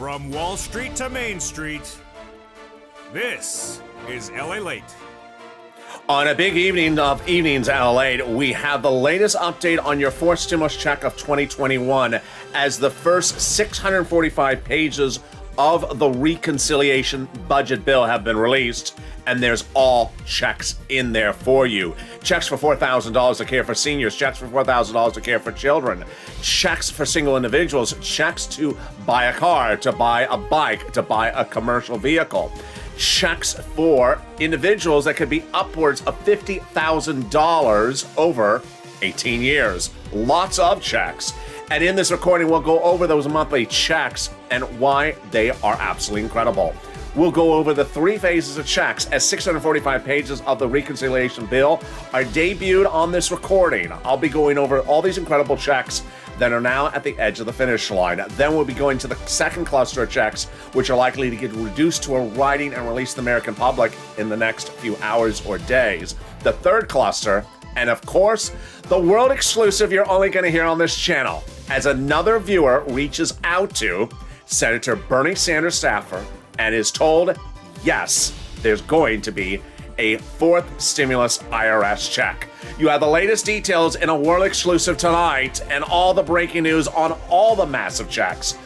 From Wall Street to Main Street, this is Lalate. On a big evening of evenings at Lalate, we have the latest update on your fourth stimulus check of 2021 as the first 645 pages of the reconciliation budget bill have been released, and there's all checks in there for you. Checks for $4,000 to care for seniors, checks for $4,000 to care for children, checks for single individuals, checks to buy a car, to buy a bike, to buy a commercial vehicle, checks for individuals that could be upwards of $50,000 over 18 years. Lots of checks. And in this recording, we'll go over those monthly checks and why they are absolutely incredible. We'll go over the three phases of checks as 645 pages of the reconciliation bill are debuted on this recording. I'll be going over all these incredible checks that are now at the edge of the finish line. Then we'll be going to the second cluster of checks, which are likely to get reduced to a writing and released to the American public in the next few hours or days. The third cluster, and of course, the world exclusive you're only going to hear on this channel, as another viewer reaches out to Senator Bernie Sanders' staffer and is told, yes, there's going to be a fourth stimulus IRS check. You have the latest details in a world exclusive tonight and all the breaking news on all the massive checks.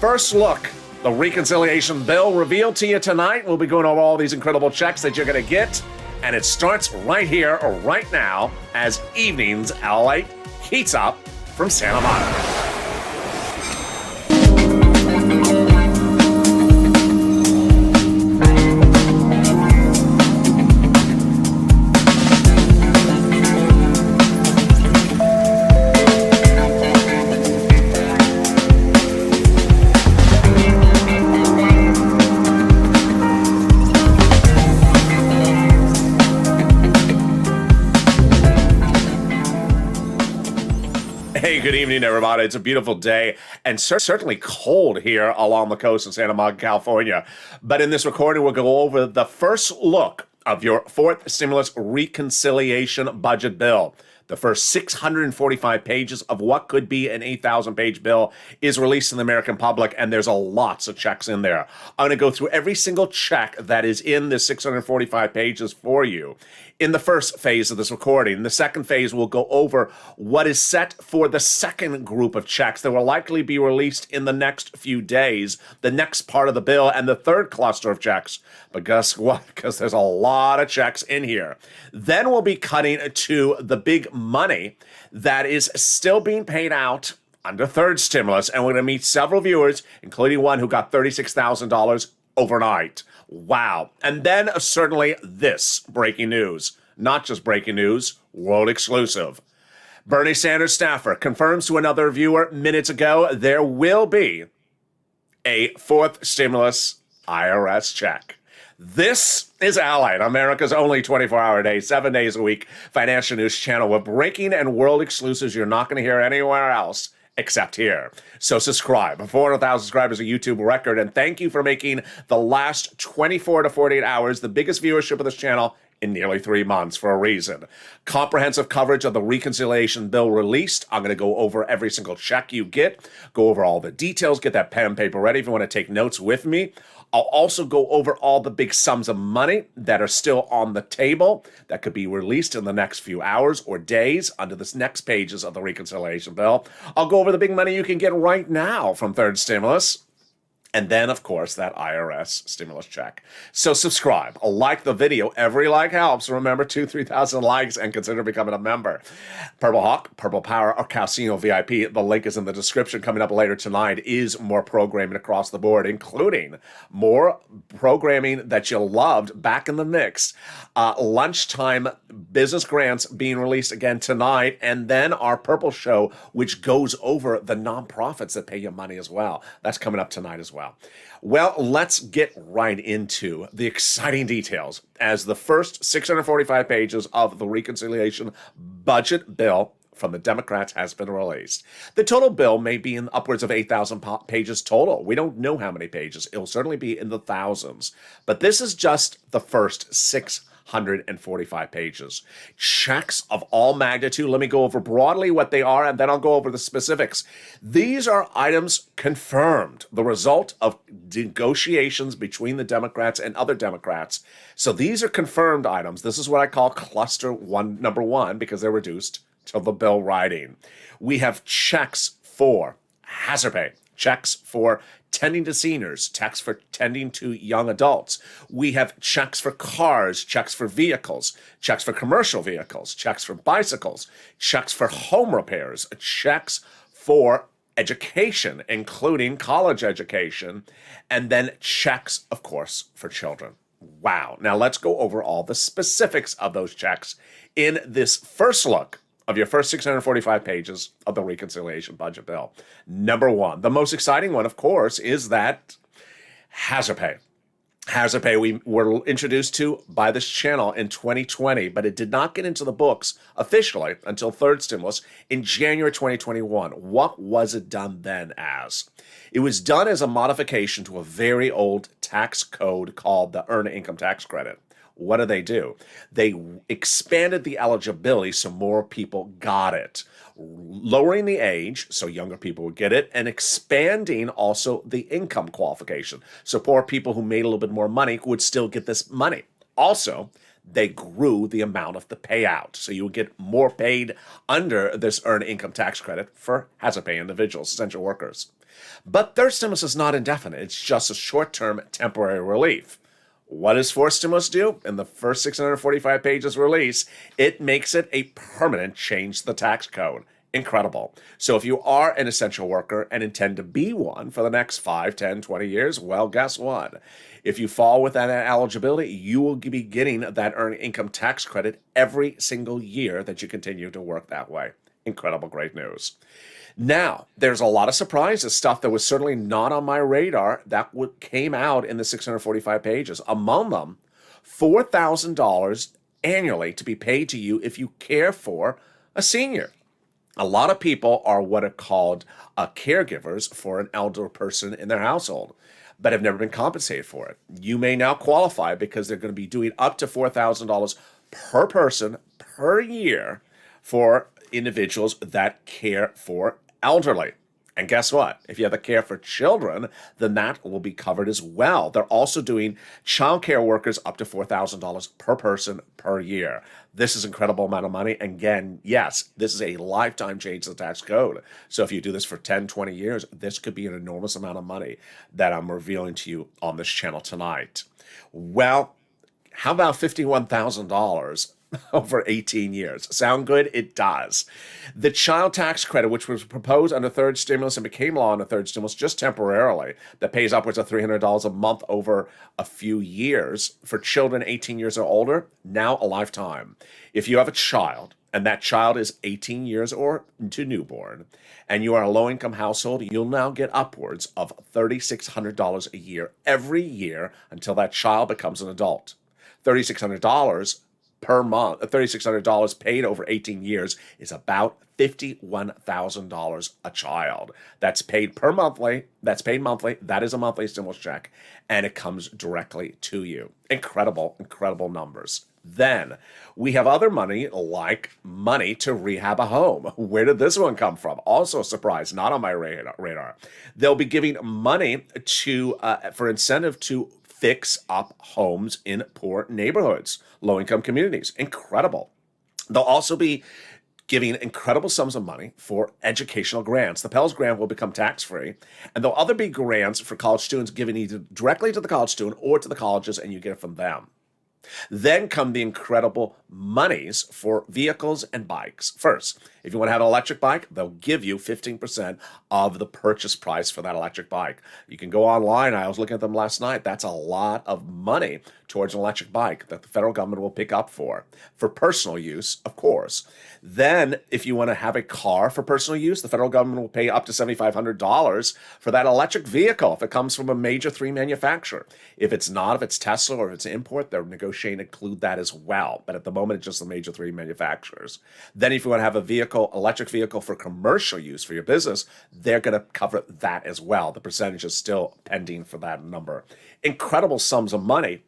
First look, the reconciliation bill revealed to you tonight. We'll be going over all these incredible checks that you're going to get. And it starts right here or right now as Evenings Lalate heats up from Santa Monica. Good evening, everybody. It's a beautiful day and certainly cold here along the coast in Santa Monica, California. But in this recording, we'll go over the first look of your fourth stimulus reconciliation budget bill. The first 645 pages of what could be an 8,000-page bill is released to the American public, and there's lots of checks in there. I'm going to go through every single check that is in this 645 pages for you in the first phase of this recording. The second phase will go over what is set for the second group of checks that will likely be released in the next few days, the next part of the bill, and the third cluster of checks. But guess what? Because there's a lot of checks in here. Then we'll be cutting to the big money that is still being paid out under third stimulus, and we're going to meet several viewers, including one who got $36,000 overnight. Wow. And then certainly this breaking news. Not just breaking news, world exclusive. Bernie Sanders' staffer confirms to another viewer minutes ago there will be a fourth stimulus IRS check. This is Lalate, America's only 24-hour day, 7 days a week financial news channel with breaking and world exclusives you're not going to hear anywhere else except here. So subscribe. 400,000 subscribers, a YouTube record, and thank you for making the last 24 to 48 hours the biggest viewership of this channel in nearly 3 months for a reason. Comprehensive coverage of the reconciliation bill released. I'm going to go over every single check you get, go over all the details, get that pen and paper ready if you want to take notes with me. I'll also go over all the big sums of money that are still on the table that could be released in the next few hours or days under this next pages of the reconciliation bill. I'll go over the big money you can get right now from third stimulus. And then, of course, that IRS stimulus check. So subscribe, like the video. Every like helps. Remember, 3,000 likes and consider becoming a member. Purple Hawk, Purple Power, or Casino VIP. The link is in the description. Coming up later tonight is more programming across the board, including more programming that you loved back in the mix. Lunchtime business grants being released again tonight. And then our Purple Show, which goes over the nonprofits that pay you money as well. That's coming up tonight as well. Well, let's get right into the exciting details as the first 645 pages of the reconciliation budget bill from the Democrats has been released. The total bill may be in upwards of 8,000 pages total. We don't know how many pages. It'll certainly be in the thousands. But this is just the first 600 645 pages. Checks of all magnitude. Let me go over broadly what they are, and then I'll go over the specifics. These are items confirmed, the result of negotiations between the Democrats and other Democrats. So these are confirmed items. This is what I call cluster one, number one, because they're reduced to the bill writing. We have checks for hazard pay, checks for tending to seniors, checks for tending to young adults. We have checks for cars, checks for vehicles, checks for commercial vehicles, checks for bicycles, checks for home repairs, checks for education, including college education, and then checks, of course, for children. Wow. Now let's go over all the specifics of those checks in this first look of your first 645 pages of the reconciliation budget bill. Number one, the most exciting one, of course, is that hazard pay. Hazard pay we were introduced to by this channel in 2020, but it did not get into the books officially until third stimulus in January 2021. What was it done then as? It was done as a modification to a very old tax code called the Earned Income Tax Credit. What do? They expanded the eligibility so more people got it, lowering the age so younger people would get it, and expanding also the income qualification so poor people who made a little bit more money would still get this money. Also, they grew the amount of the payout, so you would get more paid under this Earned Income Tax Credit for hazard pay individuals, essential workers. But third stimulus is not indefinite. It's just a short-term temporary relief. What does fourth stimulus do? In the first 645 pages release, it makes it a permanent change to the tax code. Incredible. So if you are an essential worker and intend to be one for the next 5, 10, 20 years, well, guess what? If you fall within that eligibility, you will be getting that Earned Income Tax Credit every single year that you continue to work that way. Incredible, great news. Now, there's a lot of surprises, stuff that was certainly not on my radar that came out in the 645 pages. Among them, $4,000 annually to be paid to you if you care for a senior. A lot of people are what are called caregivers for an elder person in their household, but have never been compensated for it. You may now qualify because they're going to be doing up to $4,000 per person per year for individuals that care for elderly. And guess what? If you have the care for children, then that will be covered as well. They're also doing child care workers up to $4,000 per person per year. This is an incredible amount of money. And again, yes, this is a lifetime change to the tax code. So if you do this for 10, 20 years, this could be an enormous amount of money that I'm revealing to you on this channel tonight. Well, how about $51,000 over 18 years? Sound good? It does. The child tax credit, which was proposed under third stimulus and became law under third stimulus just temporarily, that pays upwards of $300 a month over a few years for children 18 years or older, now a lifetime. If you have a child and that child is 18 years or to newborn, and you are a low-income household, you'll now get upwards of $3,600 a year every year until that child becomes an adult. $3,600 per month, $3,600 paid over 18 years is about $51,000 a child. That's paid monthly. That is a monthly stimulus check, and it comes directly to you. Incredible, incredible numbers. Then we have other money, like money to rehab a home. Where did this one come from? Also a surprise, not on my radar. They'll be giving money to for incentive to fix up homes in poor neighborhoods, low-income communities. Incredible. They'll also be giving incredible sums of money for educational grants. The Pell Grant will become tax-free, and there'll other be grants for college students given either directly to the college student or to the colleges, and you get it from them. Then come the incredible monies for vehicles and bikes. First, if you want to have an electric bike, they'll give you 15% of the purchase price for that electric bike. You can go online. I was looking at them last night. That's a lot of money towards an electric bike that the federal government will pick up for personal use, of course. Then, if you want to have a car for personal use, the federal government will pay up to $7,500 for that electric vehicle if it comes from a major 3 manufacturer. If it's not, if it's Tesla or if it's import, they're negotiating to include that as well. But at the moment, it's just the major 3 manufacturers. Then if you want to have a electric vehicle for commercial use for your business, they're going to cover that as well. The percentage is still pending for that number. Incredible sums of money.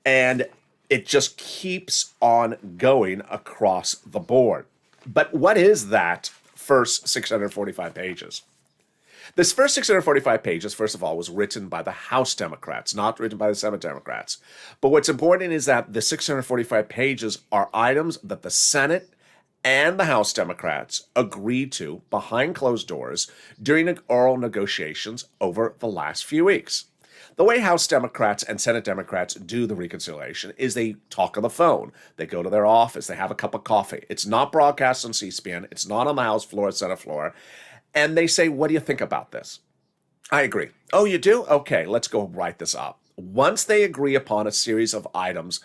And It just keeps on going across the board. But what is that first 645 pages? This first 645 pages, first of all, was written by the House Democrats, not written by the Senate Democrats. But what's important is that the 645 pages are items that the Senate and the House Democrats agreed to behind closed doors during oral negotiations over the last few weeks. The way House Democrats and Senate Democrats do the reconciliation is they talk on the phone. They go to their office. They have a cup of coffee. It's not broadcast on C-SPAN. It's not on the House floor, Senate floor. And they say, what do you think about this? I agree. Oh, you do? Okay, let's go write this up. Once they agree upon a series of items,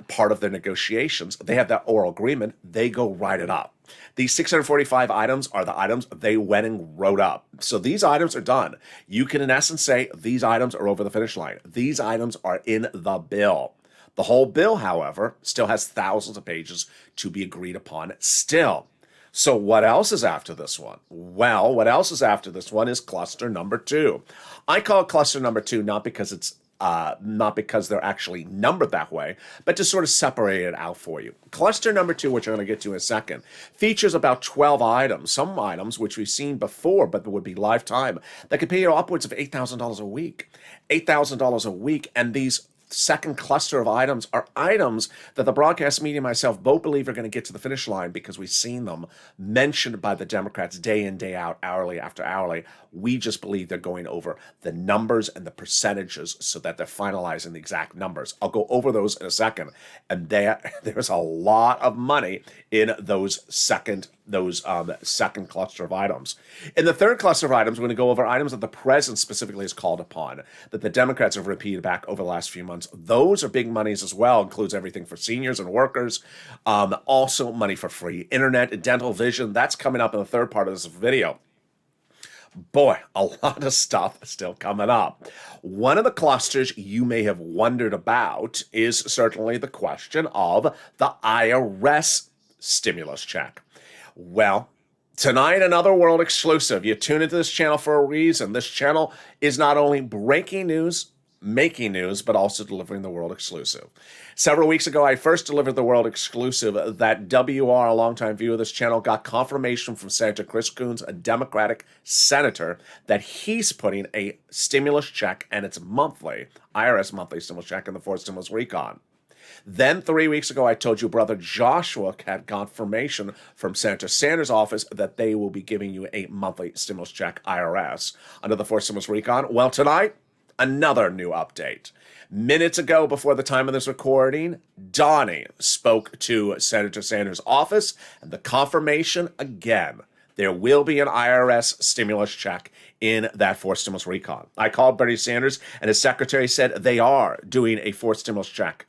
part of their negotiations, they have that oral agreement, they go write it up. These 645 items are the items they went and wrote up. So these items are done. You can, in essence, say these items are over the finish line. These items are in the bill. The whole bill, however, still has thousands of pages to be agreed upon still. So what else is after this one? Well, what else is after this one is cluster number 2. I call it cluster number 2 not because it's not because they're actually numbered that way, but to sort of separate it out for you. Cluster number 2, which I'm going to get to in a second, features about 12 items, some items which we've seen before, but would be lifetime, that could pay you upwards of $8,000 a week. $8,000 a week, and these second cluster of items are items that the broadcast media and myself both believe are going to get to the finish line because we've seen them mentioned by the Democrats day in, day out, hourly after hourly. We just believe they're going over the numbers and the percentages so that they're finalizing the exact numbers. I'll go over those in a second. And there's a lot of money in those second cluster of items. In the third cluster of items, we're going to go over items that the president specifically has called upon, that the Democrats have repeated back over the last few months. Those are big monies as well, includes everything for seniors and workers, also money for free internet, dental, vision. That's coming up in the third part of this video. Boy, a lot of stuff still coming up. One of the clusters you may have wondered about is certainly the question of the IRS stimulus check. Well, tonight, another world exclusive. You tune into this channel for a reason. This channel is not only breaking news, making news, but also delivering the world exclusive. Several weeks ago, I first delivered the world exclusive that WR, a longtime viewer of this channel, got confirmation from Senator Chris Coons, a Democratic senator, that he's putting a stimulus check, and it's monthly, IRS monthly stimulus check in the fourth stimulus recon. Then 3 weeks ago, I told you brother Joshua had confirmation from Senator Sanders' office that they will be giving you a monthly stimulus check, IRS, under the fourth stimulus recon. Well, tonight, another new update. Minutes ago, before the time of this recording, Donnie spoke to Senator Sanders' office, and the confirmation again, there will be an IRS stimulus check in that fourth stimulus recon. I called Bernie Sanders, and his secretary said they are doing a fourth stimulus check.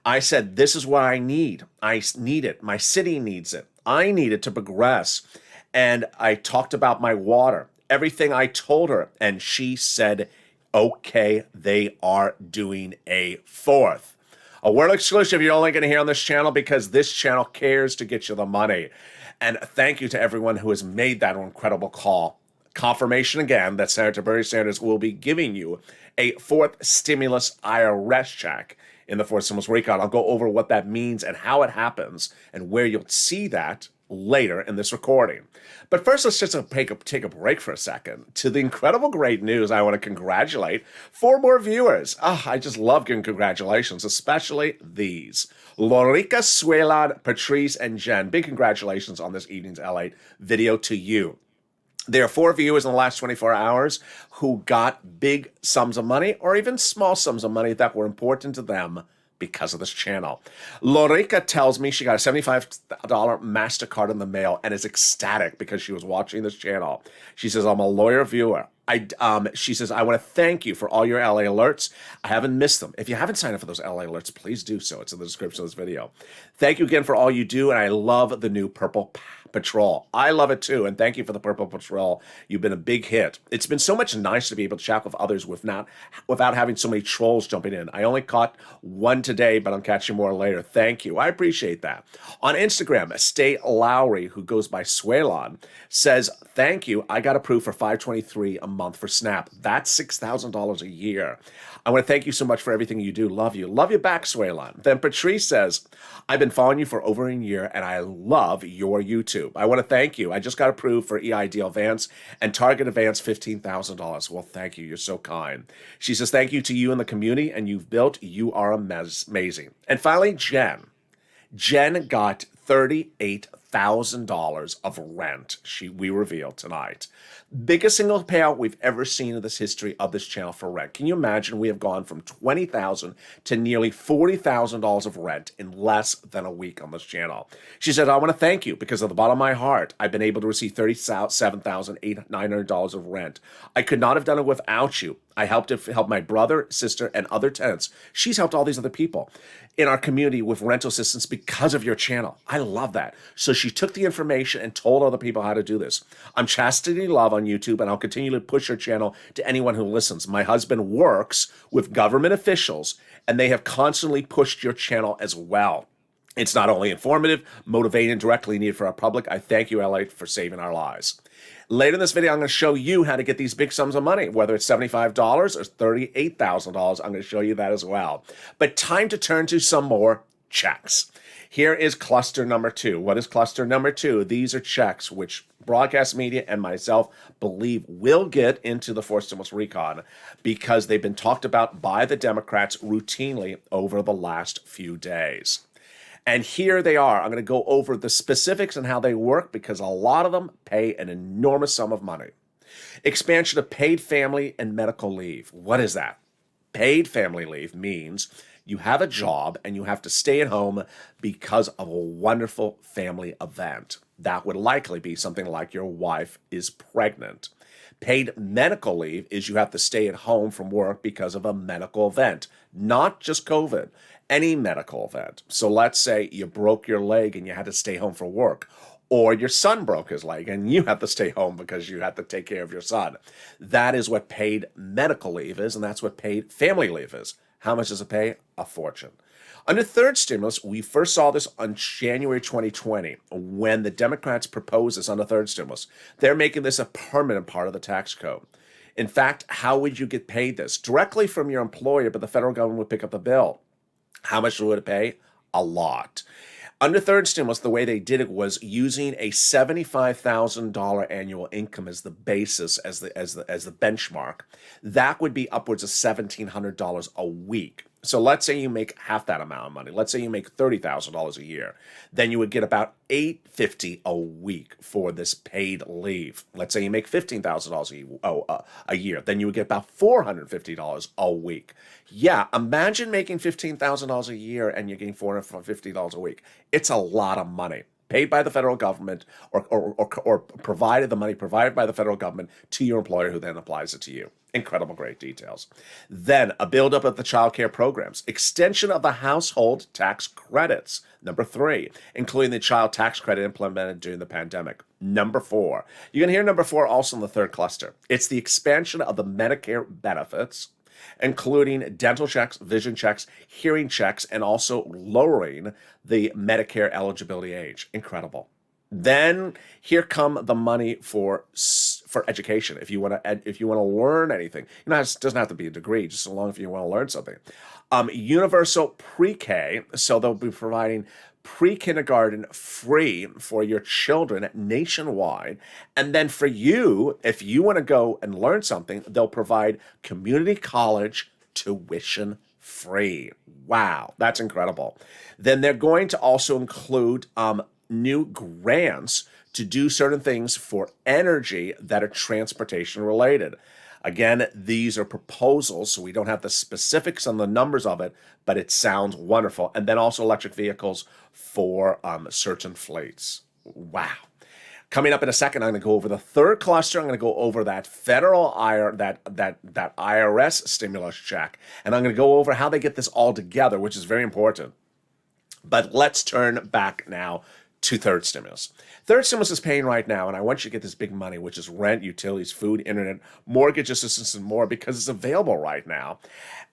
I said, this is what I need. I need it. My city needs it. I need it to progress. And I talked about my water, everything I told her, and she said, okay, they are doing a fourth. A world exclusive you're only going to hear on this channel because this channel cares to get you the money. And thank you to everyone who has made that incredible call. Confirmation again that Senator Bernie Sanders will be giving you a fourth stimulus IRS check in the fourth stimulus recon. I'll go over what that means and how it happens and where you'll see that later in this recording. But first, let's just take a break for a second. To the incredible great news, I want to congratulate 4 more viewers. I just love giving congratulations, especially these. Lorica, Suelan, Patrice, and Jen. Big congratulations on this evening's L8 video to you. There are 4 viewers in the last 24 hours who got big sums of money or even small sums of money that were important to them because of this channel. Lorica tells me she got a $75 MasterCard in the mail and is ecstatic because she was watching this channel. She says, I'm a loyal viewer. She says, I want to thank you for all your LA alerts. I haven't missed them. If you haven't signed up for those LA alerts, please do so. It's in the description of this video. Thank you again for all you do, and I love the new purple Patrol. I love it too, and thank you for the Purple Patrol. You've been a big hit. It's been so much nice to be able to chat with others without having so many trolls jumping in. I only caught one today, but I'm catching more later. Thank you. I appreciate that. On Instagram, Stay Lowry, who goes by Swalon, says, thank you. I got approved for $523 a month for Snap. That's $6,000 a year. I want to thank you so much for everything you do. Love you. Love you back, Swalon. Then Patrice says, I've been following you for over a year, and I love your YouTube. I want to thank you. I just got approved for EIDL Advance and Target Advance $15,000. Well, thank you. You're so kind. She says, thank you to you and the community and you've built. You are amazing. And finally, Jen. Jen got $38,000 of rent. We revealed tonight. Biggest single payout we've ever seen in this history of this channel for rent. Can you imagine? We have gone from $20,000 to nearly $40,000 of rent in less than a week on this channel. She said, I want to thank you because of the bottom of my heart, I've been able to receive $37,900 of rent. I could not have done it without you. I helped my brother, sister, and other tenants. She's helped all these other people in our community with rental assistance because of your channel. I love that. So she took the information and told other people how to do this. I'm Chastity Love on YouTube, and I'll continue to push your channel to anyone who listens. My husband works with government officials, and they have constantly pushed your channel as well. It's not only informative, motivating, and directly needed for our public. I thank you, Lalate, for saving our lives. Later in this video, I'm going to show you how to get these big sums of money, whether it's $75 or $38,000. I'm going to show you that as well. But time to turn to some more checks. Here is cluster number 2. What is cluster number 2? These are checks which broadcast media and myself believe will get into the fourth stimulus recon because they've been talked about by the Democrats routinely over the last few days. And here they are. I'm going to go over the specifics and how they work because a lot of them pay an enormous sum of money. Expansion of paid family and medical leave. What is that? Paid family leave means you have a job and you have to stay at home because of a wonderful family event. That would likely be something like your wife is pregnant. Paid medical leave is you have to stay at home from work because of a medical event, not just COVID, any medical event. So let's say you broke your leg and you had to stay home for work, or your son broke his leg and you had to stay home because you had to take care of your son. That is what paid medical leave is, and that's what paid family leave is. How much does it pay? A fortune. Under third stimulus, we first saw this on January 2020 when the Democrats proposed this on the third stimulus. They're making this a permanent part of the tax code. In fact, how would you get paid this? Directly from your employer, but the federal government would pick up the bill. How much would it pay? A lot. Under third stimulus, the way they did it was using a $75,000 annual income as the basis, as the benchmark. That would be upwards of $1,700 a week. So let's say you make half that amount of money. Let's say you make $30,000 a year. Then you would get about $850 a week for this paid leave. Let's say you make $15,000 a year. Then you would get about $450 a week. Yeah, imagine making $15,000 a year and you're getting $450 a week. It's a lot of money paid by the federal government or provided, the money provided by the federal government to your employer who then applies it to you. Incredible, great details. Then a buildup of the child care programs, extension of the household tax credits. Number 3, including the child tax credit implemented during the pandemic. Number 4, you can hear number 4 also in the third cluster. It's the expansion of the Medicare benefits, including dental checks, vision checks, hearing checks, and also lowering the Medicare eligibility age. Incredible. Then here come the money for education. If you want to learn anything, it doesn't have to be a degree, just so long as you want to learn something. Universal pre-K, so they'll be providing pre-kindergarten free for your children nationwide. And then for you, if you want to go and learn something, they'll provide community college tuition free. Wow, that's incredible. Then they're going to also include new grants to do certain things for energy that are transportation related. Again, these are proposals, so we don't have the specifics on the numbers of it, but it sounds wonderful. And then also electric vehicles for certain fleets. Wow. Coming up in a second, I'm going to go over the third cluster. I'm going to go over that federal that IRS stimulus check, and I'm going to go over how they get this all together, which is very important. But let's turn back now to third stimulus. Third stimulus is paying right now, and I want you to get this big money, which is rent, utilities, food, internet, mortgage assistance, and more, because it's available right now.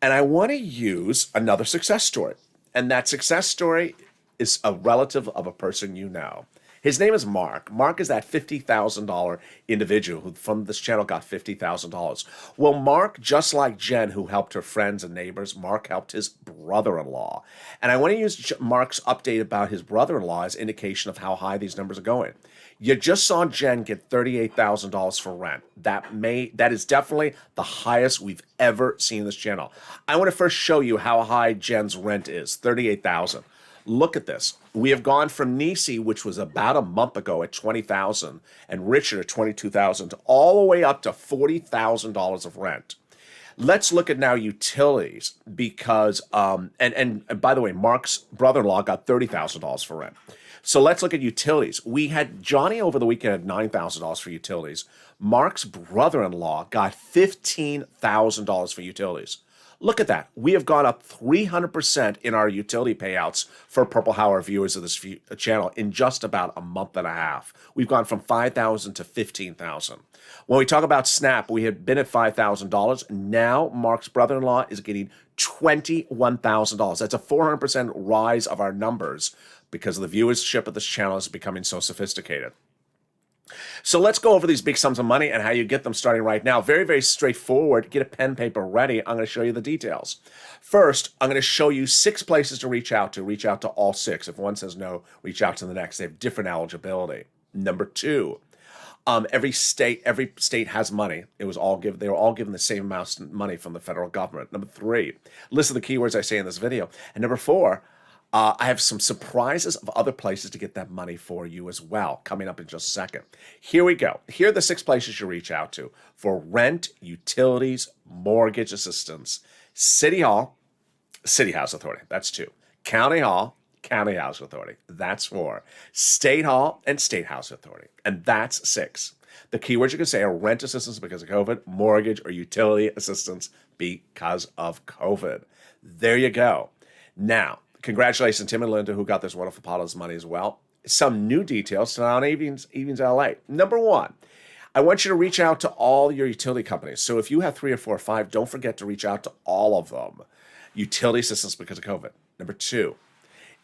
And I want to use another success story. And that success story is a relative of a person you know. His name is Mark. Mark is that $50,000 individual who from this channel got $50,000. Well, Mark, just like Jen, who helped her friends and neighbors, Mark helped his brother-in-law. And I want to use Mark's update about his brother-in-law as indication of how high these numbers are going. You just saw Jen get $38,000 for rent. That is definitely the highest we've ever seen this channel. I want to first show you how high Jen's rent is, $38,000. Look at this. We have gone from Nisi, which was about a month ago at $20,000, and Richard at $22,000, all the way up to $40,000 of rent. Let's look at now utilities because, and by the way, Mark's brother-in-law got $30,000 for rent. So let's look at utilities. We had Johnny over the weekend at $9,000 for utilities. Mark's brother-in-law got $15,000 for utilities. Look at that. We have gone up 300% in our utility payouts for Purple Hour viewers of this channel in just about a month and a half. We've gone from $5,000 to $15,000. When we talk about Snap, we had been at $5,000. Now Mark's brother-in-law is getting $21,000. That's a 400% rise of our numbers because the viewership of this channel is becoming so sophisticated. So let's go over these big sums of money and how you get them starting right now. Very, very straightforward. Get a pen, paper ready. I'm going to show you the details. First, I'm going to show you 6 places to reach out to. Reach out to all 6. If one says no, reach out to the next. They have different eligibility. Number 2, every state has money. They were all given the same amount of money from the federal government. Number 3, listen to the keywords I say in this video. And number 4, I have some surprises of other places to get that money for you as well, coming up in just a second. Here we go. Here are the 6 places you reach out to for rent, utilities, mortgage assistance. City Hall, City House Authority, that's 2. County Hall, County House Authority, that's 4. State Hall and State House Authority, and that's 6. The keywords you can say are rent assistance because of COVID, mortgage or utility assistance because of COVID. There you go. Now, congratulations, Tim and Linda, who got this wonderful pot of money as well. Some new details on Evenings LA. Number 1, I want you to reach out to all your utility companies. So if you have 3 or 4 or 5, don't forget to reach out to all of them. Utility assistance because of COVID. Number 2,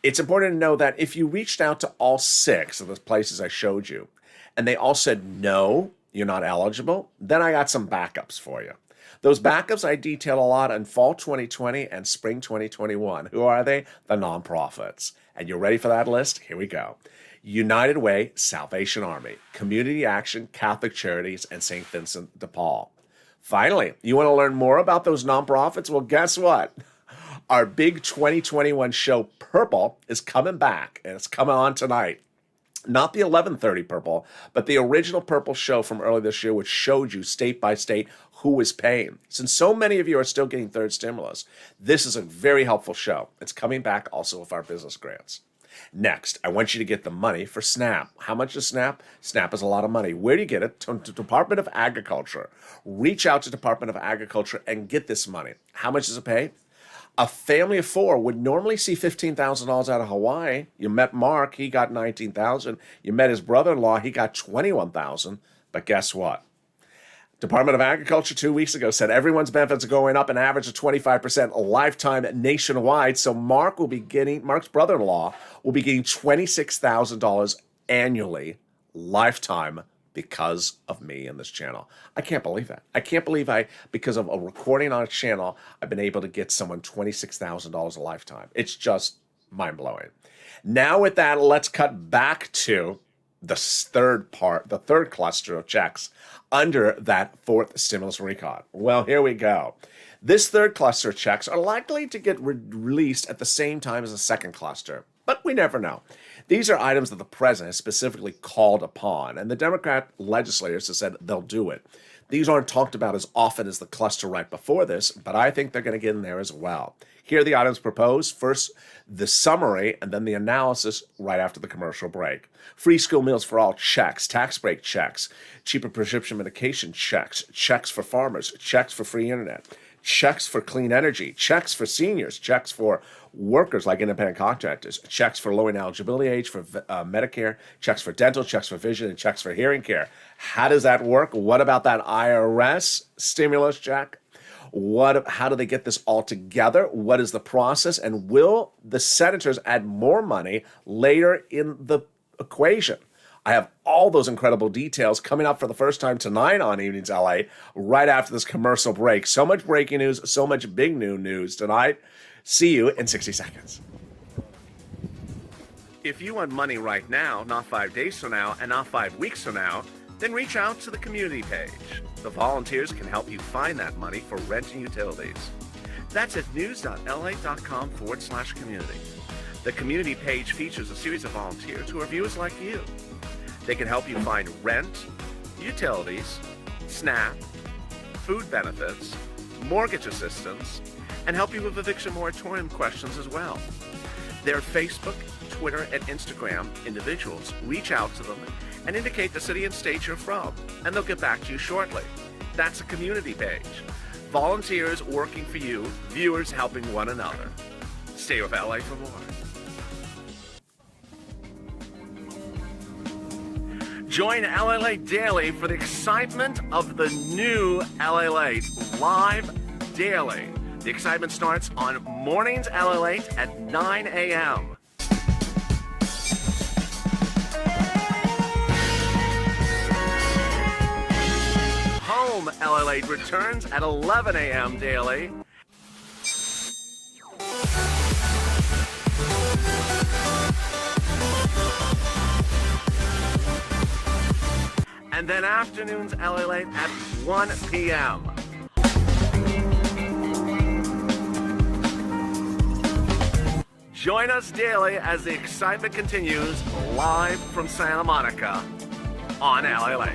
it's important to know that if you reached out to all 6 of the places I showed you, and they all said, no, you're not eligible, then I got some backups for you. Those backups I detail a lot in fall 2020 and spring 2021. Who are they? The nonprofits. And you're ready for that list? Here we go. United Way, Salvation Army, Community Action, Catholic Charities, and St. Vincent de Paul. Finally, you want to learn more about those nonprofits? Well, guess what? Our big 2021 show, Purple, is coming back, and it's coming on tonight. Not the 11:30 Purple, but the original Purple show from earlier this year, which showed you state by state who is paying. Since so many of you are still getting third stimulus, this is a very helpful show. It's coming back also with our business grants. Next, I want you to get the money for SNAP. How much is SNAP? SNAP is a lot of money. Where do you get it? To Department of Agriculture. Reach out to Department of Agriculture and get this money. How much does it pay? A family of 4 would normally see $15,000 out of Hawaii. You met Mark, he got $19,000. You met his brother-in-law, he got $21,000. But guess what? Department of Agriculture 2 weeks ago said everyone's benefits are going up an average of 25% a lifetime nationwide. So Mark's brother-in-law will be getting $26,000 annually lifetime because of me and this channel. I can't believe that. I can't believe because of a recording on a channel, I've been able to get someone $26,000 a lifetime. It's just mind-blowing. Now with that, let's cut back to the third cluster of checks under that 4th stimulus recon. Well, here we go. This third cluster of checks are likely to get released at the same time as the second cluster, but we never know. These are items that the president has specifically called upon, and the Democrat legislators have said they'll do it. These aren't talked about as often as the cluster right before this, but I think they're going to get in there as well. Here are the items proposed. First, the summary, and then the analysis right after the commercial break. Free school meals for all checks, tax break checks, cheaper prescription medication checks, checks for farmers, checks for free internet, checks for clean energy, checks for seniors, checks for workers like independent contractors, checks for lowering eligibility age for Medicare, checks for dental, checks for vision, and checks for hearing care. How does that work? What about that IRS stimulus check? How do they get this all together? What is the process? And will the senators add more money later in the equation? I have all those incredible details coming up for the first time tonight on Evenings LA, right after this commercial break. So much breaking news, so much big new news tonight. See you in 60 seconds. If you want money right now, not 5 days from now, and not 5 weeks from now, then reach out to the community page. The volunteers can help you find that money for rent and utilities. That's at news.la.com/community. The community page features a series of volunteers who are viewers like you. They can help you find rent, utilities, SNAP, food benefits, mortgage assistance, and help you with eviction moratorium questions as well. Their Facebook, Twitter, and Instagram individuals reach out to them and indicate the city and state you're from, and they'll get back to you shortly. That's a community page. Volunteers working for you, viewers helping one another. Stay with LA for more. Join LA Daily for the excitement of the new LA Late live daily. The excitement starts on mornings LA Late at 9 a.m. Home LA Late returns at 11 a.m. daily. And then afternoons LA Late at 1 p.m. Join us daily as the excitement continues live from Santa Monica on LA Late.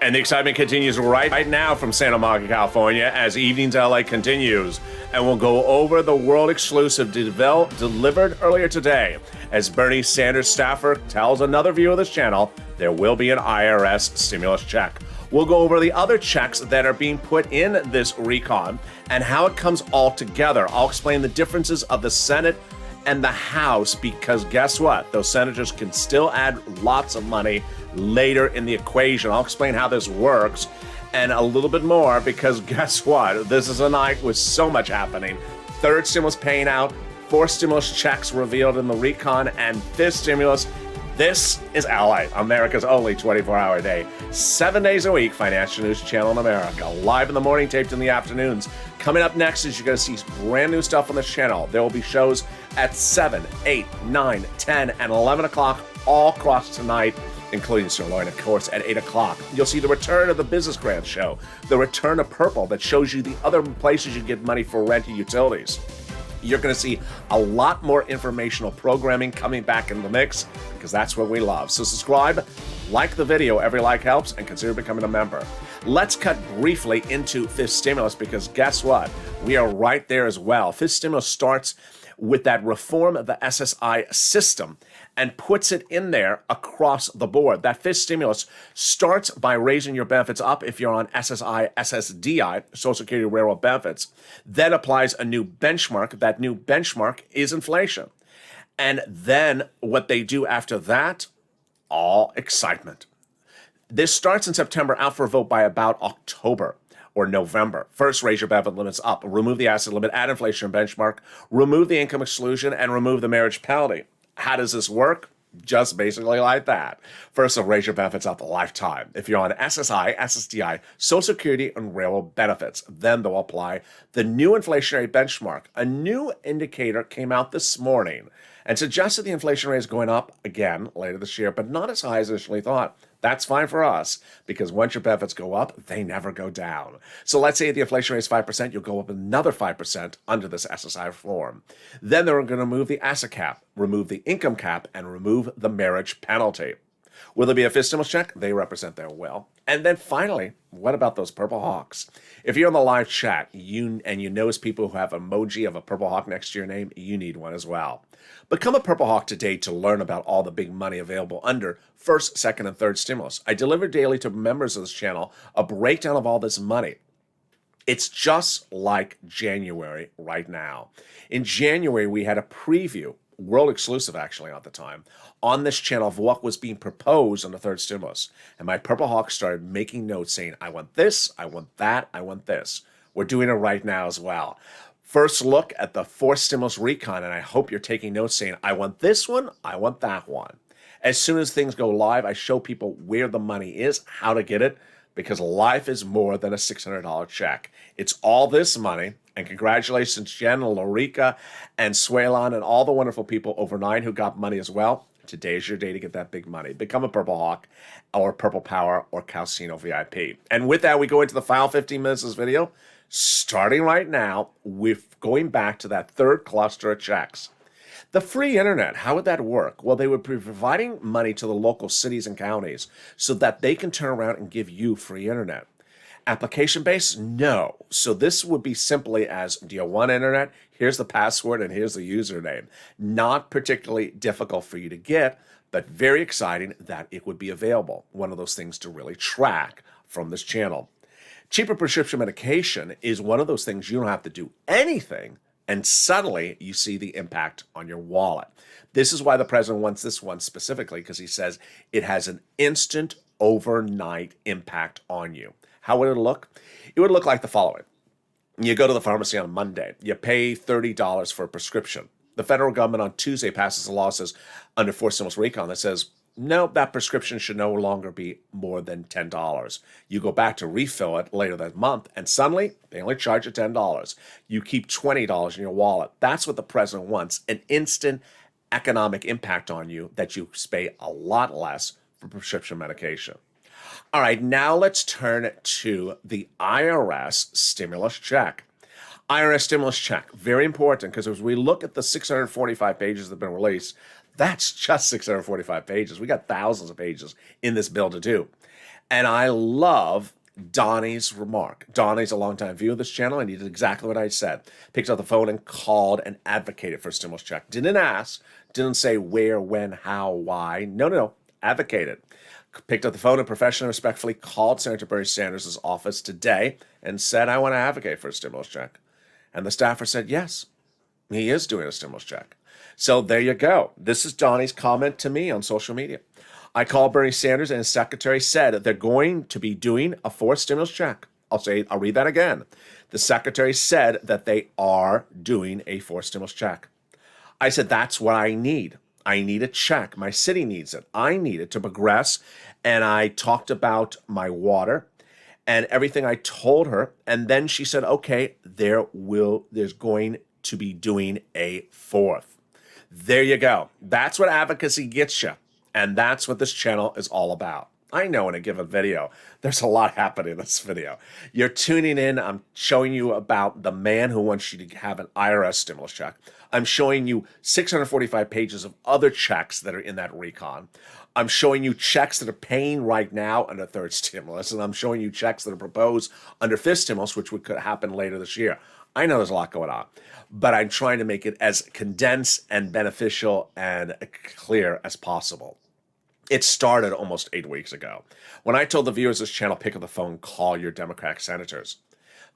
And the excitement continues right now from Santa Monica, California, as Evenings LA continues. And we'll go over the world exclusive delivered earlier today. As Bernie Sanders staffer tells another viewer of this channel, there will be an IRS stimulus check. We'll go over the other checks that are being put in this recon and how it comes all together. I'll explain the differences of the Senate and the House, because guess what? Those senators can still add lots of money later in the equation. I'll explain how this works and a little bit more, because guess what? This is a night with so much happening. Third stimulus paying out, 4 stimulus checks revealed in the recon, and this stimulus. This is LA, America's only 24-hour day, 7 days a week, financial news channel in America. Live in the morning, taped in the afternoons. Coming up next is you're going to see brand new stuff on this channel. There will be shows at 7, 8, 9, 10, and 11 o'clock all across tonight, including Sirloin, of course, at 8 o'clock. You'll see the return of the Business Grant Show, the return of Purple that shows you the other places you get money for rent and utilities. You're going to see a lot more informational programming coming back in the mix, because that's what we love. So subscribe, like the video, every like helps, and consider becoming a member. Let's cut briefly into fifth stimulus, because guess what? We are right there as well. Fifth stimulus starts with that reform of the SSI system and puts it in there across the board. That fifth stimulus starts by raising your benefits up if you're on SSI, SSDI, Social Security Railroad benefits, then applies a new benchmark. That new benchmark is inflation. And then what they do after that, all excitement. This starts in September, out for a vote by about October or November. First, raise your benefit limits up, remove the asset limit, add inflation benchmark, remove the income exclusion, and remove the marriage penalty. How does this work? Just basically like that. First, they'll raise your benefits up a lifetime. If you're on SSI, SSDI, Social Security, and Railroad benefits, then they'll apply the new inflationary benchmark. A new indicator came out this morning and suggested the inflation rate is going up again later this year, but not as high as initially thought. That's fine for us, because once your benefits go up, they never go down. So let's say the inflation rate is 5%, you'll go up another 5% under this SSI reform. Then they're going to remove the asset cap, remove the income cap, and remove the marriage penalty. Will there be a fifth stimulus check? They represent their will. And then finally, what about those Purple Hawks? If you're on the live chat you notice people who have emoji of a Purple Hawk next to your name, you need one as well. Become a Purple Hawk today to learn about all the big money available under first, second, and third stimulus. I deliver daily to members of this channel a breakdown of all this money. It's just like January right now. In January, we had a preview, world exclusive actually at the time, on this channel of what was being proposed on the third stimulus. And my Purple Hawk started making notes saying, I want this, I want that, I want this. We're doing it right now as well. First look at the fourth stimulus recon, and I hope you're taking notes saying, I want this one, I want that one. As soon as things go live, I show people where the money is, how to get it, because life is more than a $600 check. It's all this money, and congratulations, Jen, Lorica, and Swaylon, and all the wonderful people over 9 who got money as well. Today is your day to get that big money. Become a Purple Hawk, or Purple Power, or Calcino VIP. And with that, we go into the final 15 minutes of this video. Starting right now, we're going back to that third cluster of checks. The free internet, how would that work? Well, they would be providing money to the local cities and counties so that they can turn around and give you free internet. Application-based? No. So this would be simply as, do you want internet? Here's the password and here's the username. Not particularly difficult for you to get, but very exciting that it would be available. One of those things to really track from this channel. Cheaper prescription medication is one of those things you don't have to do anything, and suddenly you see the impact on your wallet. This is why the president wants this one specifically, because he says it has an instant overnight impact on you. How would it look? It would look like the following. You go to the pharmacy on Monday. You pay $30 for a prescription. The federal government on Tuesday passes a law that says, under fourth stimulus recon, that says, no, that prescription should no longer be more than $10. You go back to refill it later that month, and suddenly they only charge you $10. You keep $20 in your wallet. That's what the president wants, an instant economic impact on you that you pay a lot less for prescription medication. All right, now let's turn to the IRS stimulus check. IRS stimulus check, very important, because as we look at the 645 pages that have been released, that's just 645 pages. We got thousands of pages in this bill to do. And I love Donnie's remark. Donnie's a longtime viewer of this channel, and he did exactly what I said. Picked up the phone and called and advocated for a stimulus check. Didn't ask, didn't say where, when, how, why. No. Advocated. Picked up the phone and professionally, respectfully called Senator Bernie Sanders' office today and said, I want to advocate for a stimulus check. And the staffer said, yes, he is doing a stimulus check. So there you go. This is Donnie's comment to me on social media. I called Bernie Sanders, and his secretary said that they're going to be doing a fourth stimulus check. I'll read that again. The secretary said that they are doing a fourth stimulus check. I said, that's what I need. I need a check. My city needs it. I need it to progress. And I talked about my water and everything I told her. And then she said, okay, there's going to be doing a fourth. There you go. That's what advocacy gets you. And that's what this channel is all about. I know in a given video, there's a lot happening in this video. You're tuning in. I'm showing you about the man who wants you to have an IRS stimulus check. I'm showing you 645 pages of other checks that are in that recon. I'm showing you checks that are paying right now under third stimulus. And I'm showing you checks that are proposed under fifth stimulus, which could happen later this year. I know there's a lot going on, but I'm trying to make it as condensed and beneficial and clear as possible. It started almost 8 weeks ago when I told the viewers of this channel, pick up the phone, call your Democratic senators.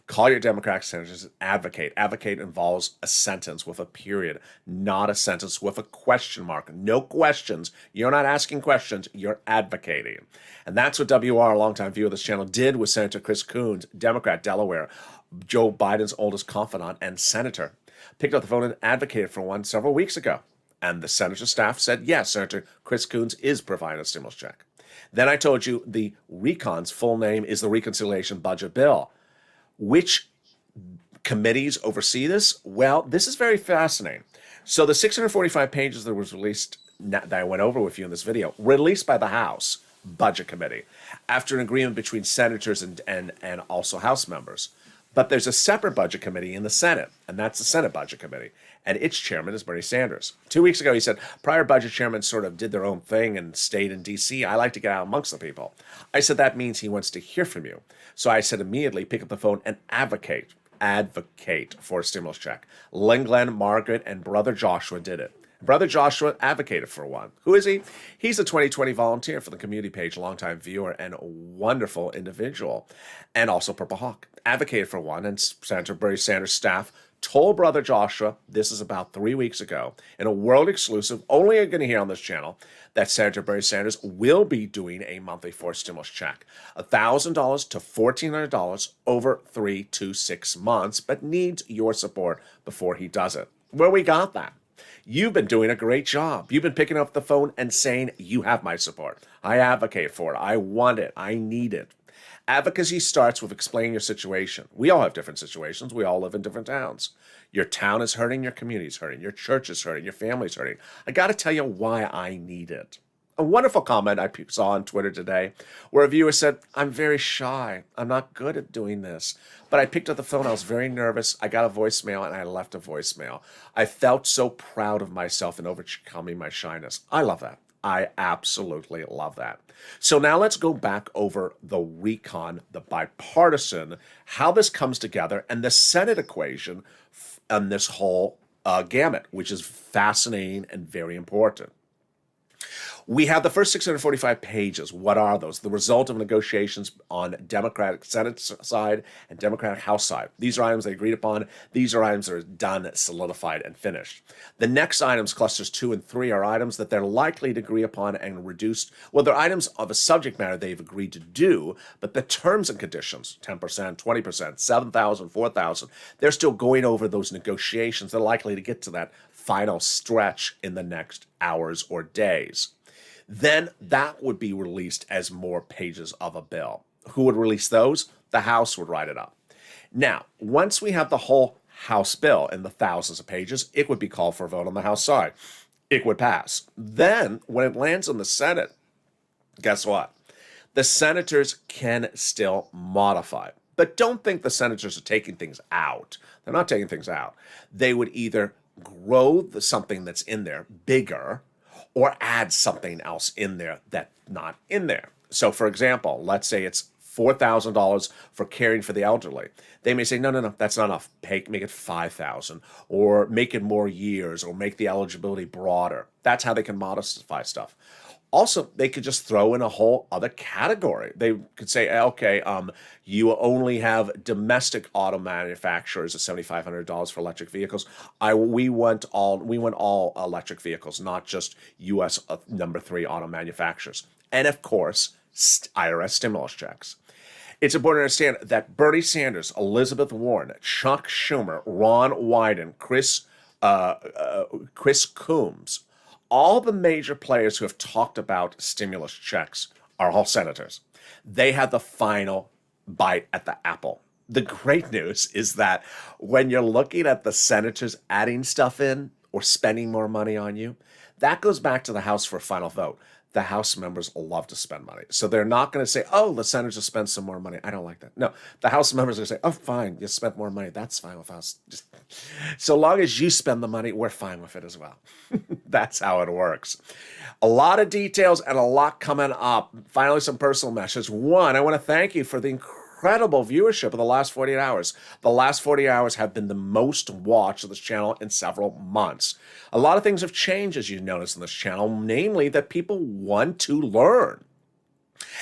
Call your Democratic senators and advocate. Advocate involves a sentence with a period, not a sentence with a question mark. No questions. You're not asking questions. You're advocating. And that's what WR, a longtime viewer of this channel, did with Senator Chris Coons, Democrat, Delaware, Joe Biden's oldest confidant and senator. Picked up the phone and advocated for one several weeks ago. And the senator's staff said, yes, Senator Chris Coons is providing a stimulus check. Then I told you the recon's full name is the Reconciliation Budget Bill. Which committees oversee this? Well, this is very fascinating. So the 645 pages that was released, that I went over with you in this video, released by the House Budget Committee after an agreement between senators and also House members. But there's a separate budget committee in the Senate, and that's the Senate Budget Committee. And its chairman is Bernie Sanders. 2 weeks ago, he said, prior budget chairmen sort of did their own thing and stayed in D.C. I like to get out amongst the people. I said, that means he wants to hear from you. So I said immediately, pick up the phone and advocate for a stimulus check. Len Glenn, Margaret, and brother Joshua did it. Brother Joshua advocated for one. Who is he? He's a 2020 volunteer for the community page, longtime viewer and wonderful individual, and also Purple Hawk. Advocated for one, and Senator Bernie Sanders' staff told Brother Joshua, this is about 3 weeks ago, in a world exclusive, only you're going to hear on this channel, that Senator Bernie Sanders will be doing a monthly forced stimulus check, $1,000 to $1,400 over 3 to 6 months, but needs your support before he does it. Well, we got that. You've been doing a great job. You've been picking up the phone and saying, you have my support. I advocate for it. I want it. I need it. Advocacy starts with explaining your situation. We all have different situations. We all live in different towns. Your town is hurting, your community is hurting, your church is hurting, your family is hurting. I got to tell you why I need it. A wonderful comment I saw on Twitter today where a viewer said, I'm very shy. I'm not good at doing this. But I picked up the phone. I was very nervous. I got a voicemail and I left a voicemail. I felt so proud of myself in overcoming my shyness. I love that. I absolutely love that. So now let's go back over the recon, the bipartisan, how this comes together, and the Senate equation and this whole gamut, which is fascinating and very important. We have the first 645 pages. What are those? The result of negotiations on Democratic Senate side and Democratic House side. These are items they agreed upon. These are items that are done, solidified, and finished. The next items, clusters 2 and 3, are items that they're likely to agree upon and reduced. Well, they're items of a subject matter they've agreed to do, but the terms and conditions, 10%, 20%, 7,000, 4,000, they're still going over those negotiations. They're likely to get to that final stretch in the next hours or days. Then that would be released as more pages of a bill. Who would release those? The House would write it up. Now, once we have the whole House bill in the thousands of pages, it would be called for a vote on the House side. It would pass. Then, when it lands in the Senate, guess what? The senators can still modify. But don't think the senators are taking things out. They're not taking things out. They would either grow something that's in there bigger, or add something else in there that's not in there. So, for example, let's say it's $4,000 for caring for the elderly. They may say, no, that's not enough. Make it $5,000, or make it more years, or make the eligibility broader. That's how they can modify stuff. Also, they could just throw in a whole other category. They could say, okay, you only have domestic auto manufacturers at $7,500 for electric vehicles. We want all electric vehicles, not just U.S. number 3 auto manufacturers. And of course, IRS stimulus checks. It's important to understand that Bernie Sanders, Elizabeth Warren, Chuck Schumer, Ron Wyden, Chris Combs, all the major players who have talked about stimulus checks are all senators. They had the final bite at the apple. The great news is that when you're looking at the senators adding stuff in or spending more money on you, that goes back to the House for a final vote. The House members love to spend money. So they're not going to say, oh, the senators will spend some more money. I don't like that. No, the House members are going to say, oh, fine, you spent more money. That's fine with us. Just, so long as you spend the money, we're fine with it as well. That's how it works. A lot of details and a lot coming up. Finally, some personal messages. One, I want to thank you for the incredible viewership of the last 48 hours. The last 48 hours have been the most watched of this channel in several months. A lot of things have changed, as you notice in this channel, namely that people want to learn.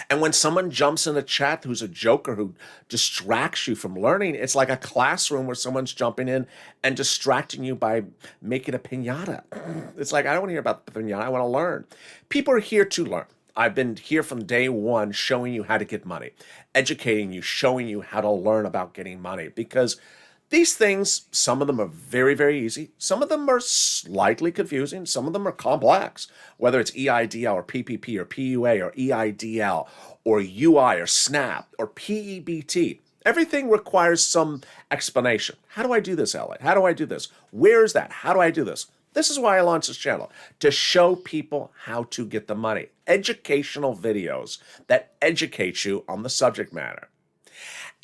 And when someone jumps in the chat who's a joker who distracts you from learning, it's like a classroom where someone's jumping in and distracting you by making a piñata. It's like, I don't want to hear about the piñata. I want to learn. People are here to learn. I've been here from day one showing you how to get money, educating you, showing you how to learn about getting money, because these things, some of them are very, very easy. Some of them are slightly confusing. Some of them are complex, whether it's EIDL or PPP or PUA or EIDL or UI or SNAP or PEBT. Everything requires some explanation. How do I do this, Elliot? How do I do this? Where is that? How do I do this? This is why I launched this channel, to show people how to get the money. Educational videos that educate you on the subject matter.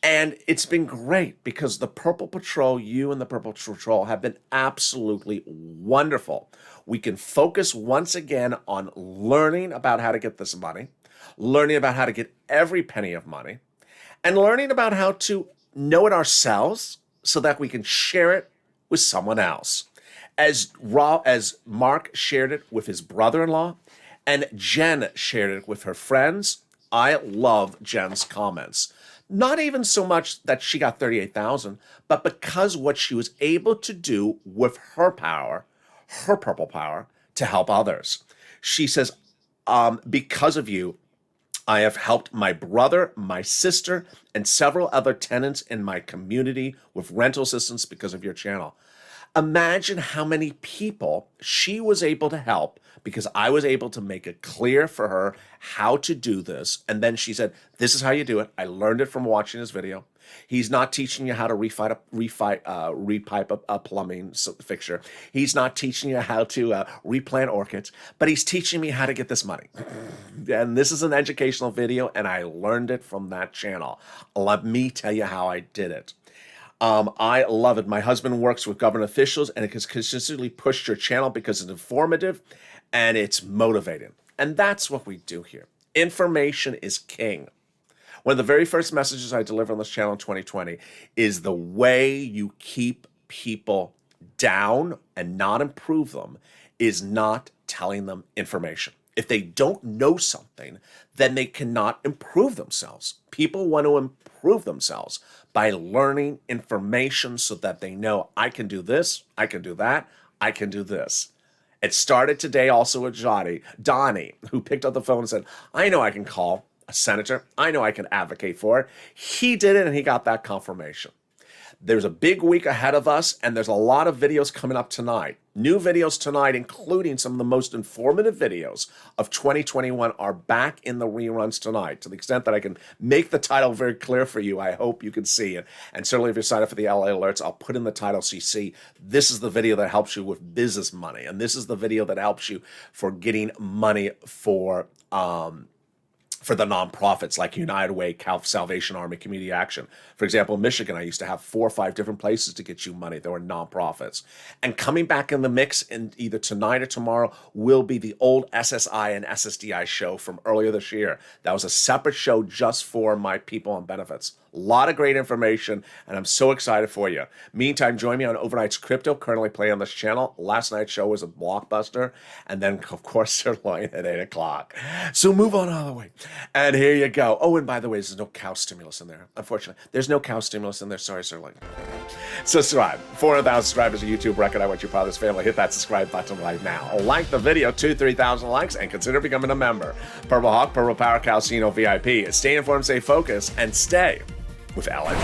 And it's been great because the Purple Patrol, you and the Purple Patrol have been absolutely wonderful. We can focus once again on learning about how to get this money, learning about how to get every penny of money, and learning about how to know it ourselves so that we can share it with someone else. As Mark shared it with his brother-in-law, and Jen shared it with her friends, I love Jen's comments. Not even so much that she got 38,000, but because what she was able to do with her power, her purple power, to help others. She says, because of you, I have helped my brother, my sister, and several other tenants in my community with rental assistance because of your channel. Imagine how many people she was able to help because I was able to make it clear for her how to do this. And then she said, this is how you do it. I learned it from watching his video. He's not teaching you how to repipe a plumbing fixture. He's not teaching you how to replant orchids, but he's teaching me how to get this money. And this is an educational video, and I learned it from that channel. Let me tell you how I did it. I love it. My husband works with government officials, and it has consistently pushed your channel because it's informative and it's motivating. And that's what we do here. Information is king. One of the very first messages I delivered on this channel in 2020 is the way you keep people down and not improve them is not telling them information. If they don't know something, then they cannot improve themselves. People want to improve themselves by learning information so that they know, I can do this, I can do that, I can do this. It started today also with Donnie, who picked up the phone and said, I know I can call a senator. I know I can advocate for it. He did it, and he got that confirmation. There's a big week ahead of us, and there's a lot of videos coming up tonight. New videos tonight, including some of the most informative videos of 2021 are back in the reruns tonight. To the extent that I can make the title very clear for you, I hope you can see it. And certainly if you sign up for the LA alerts, I'll put in the title so you see this is the video that helps you with business money. And this is the video that helps you for getting money for the nonprofits like United Way, Salvation Army, Community Action. For example, in Michigan, I used to have 4 or 5 different places to get you money. There were nonprofits. And coming back in the mix in either tonight or tomorrow will be the old SSI and SSDI show from earlier this year. That was a separate show just for my people on benefits. A lot of great information, and I'm so excited for you. Meantime, join me on Overnight's Crypto, currently playing on this channel. Last night's show was a blockbuster, and then, of course, Sirloin at 8 o'clock. So move on out of the way. And here you go. Oh, and by the way, there's no cow stimulus in there. Unfortunately, there's no cow stimulus in there. Sorry, Sirloin. Subscribe. 400,000 subscribers, a YouTube record. I want you part of this family. Hit that subscribe button right now. Like the video, 2,000-3,000 likes, and consider becoming a member. Purple Hawk, Purple Power, Calcino VIP. Stay informed, stay focused, and stay with Alex.